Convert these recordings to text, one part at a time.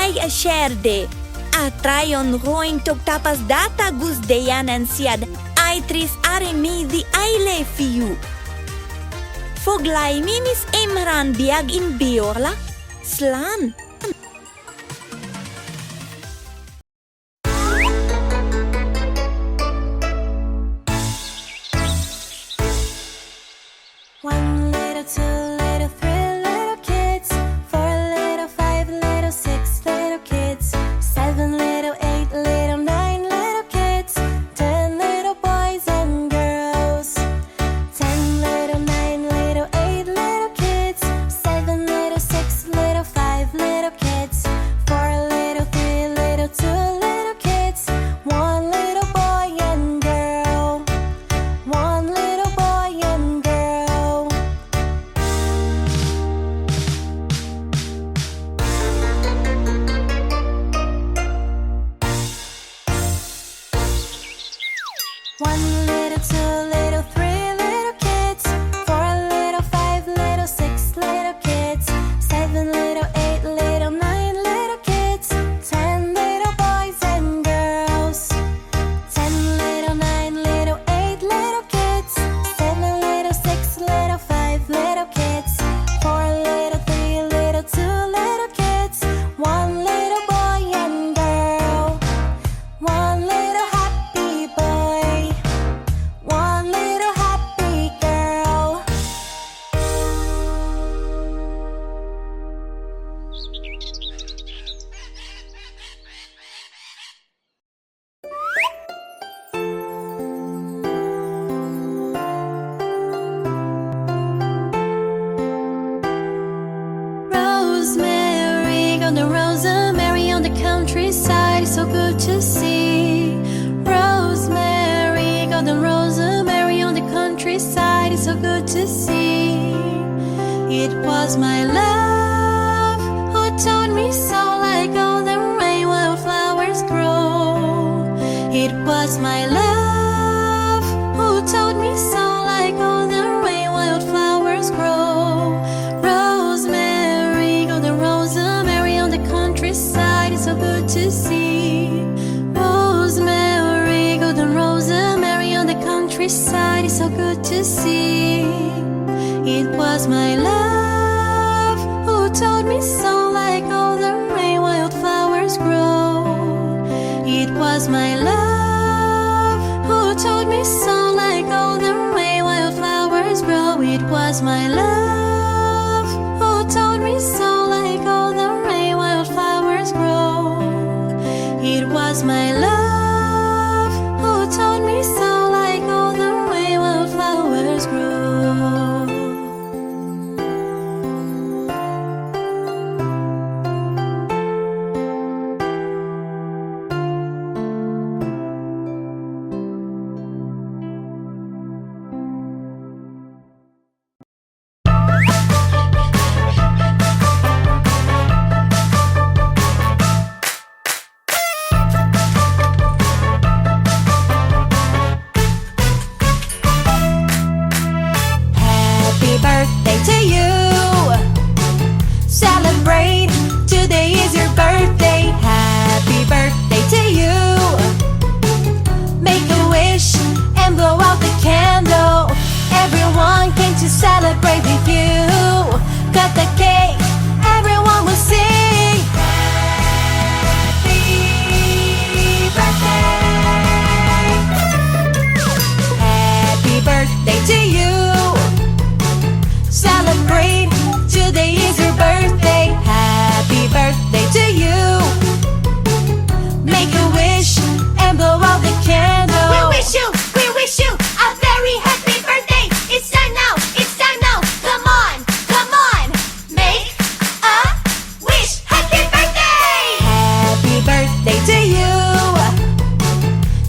ay asyerde. Atrayon roin tog tapas data gus deyanan siad ay tris aremi di ay le fiu. Foghlaim minis Amhráin biag in Beorla, slan. One little, two little, three little kids, 4 little, 5 little, 6 little kids, 7 little, 8 little, 9 little kids, 10 little boys and girls, 10 little, 9 little, 8 little kids, 7 little, 6 little, 5 little kids, 4 little, 3 little, 2 little kids, 1 little boy and girl, 1 little boy and girl. One little, 2 little, 3 little kids, 4 little, 5 little, 6 little kids, 7 little, 8 little, 9 little kids, 10 little boys and girls, 10 little, 9 little, 8 little kids, 7 little, 6 little, 5 little kids, 4 little, 3 little, 2 little kids, 1 little boy and girl, 1 little happy boy, 1 little happy girl. Rosemary on the Rosemary on the countryside, so good to see. Rosemary on the Rosemary on the countryside, so good to see. It was my love who taught me so, like all the rain wildflowers grow. It was my love who taught me so, like all the rain wildflowers grow. Rosemary on the Rosemary on the countryside, so good to see. Rosemary on the Rosemary on the countryside, so good to see. It was my love who taught me so, like all the rain wildflowers grow. It was my love who taught me so, like all the rain wildflowers grow. It was my love who taught me so, like all the rain wildflowers grow. It was my love who taught me so, like all the rain wildflowers grow. Happy birthday to you. Celebrate, today is your birthday. Happy birthday to you. Make a wish and blow out the candle. Everyone came to celebrate with you. Cut the cake, everyone will sing. Happy birthday. Happy birthday to you. Celebrate, today is your birthday. Happy birthday to you. Make a wish and blow out the candle. We wish you a very happy birthday. It's time now, come on, make a wish. Happy birthday. Happy birthday to you.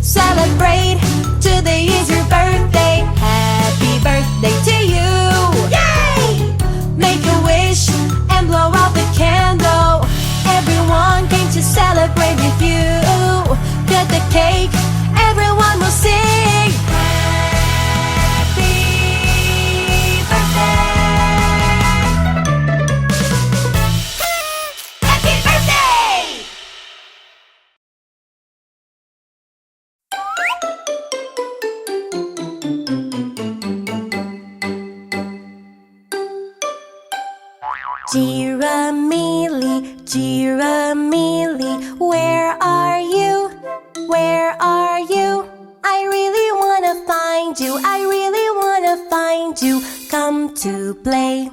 Celebrate, today is your birthday. Happy birthday to you. Yay! Make a wish Giramille, Giramille, where are you? Where are you? I really wanna find you, I really wanna find you. Come to play,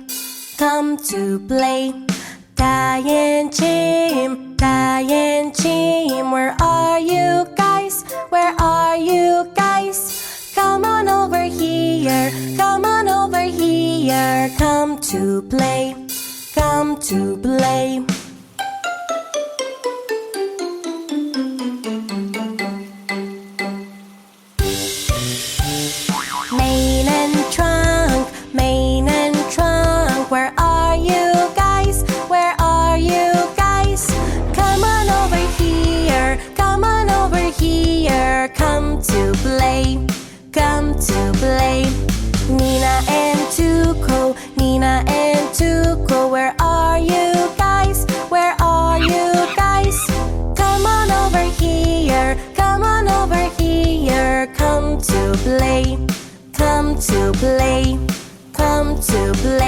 come to play. Giramille, Giramille, where are you guys? Where are you guys? Come on over here, come on over here. Come to play, come to play. Mane and trunk, where are you guys? Where are you guys? Come on over here, come on over here. Come to play, come to play. Nina and Tuco, Nina and Tuco, where are you guys? Where are you guys? Come on over here, come on over here. Come to play, come to play, come to play.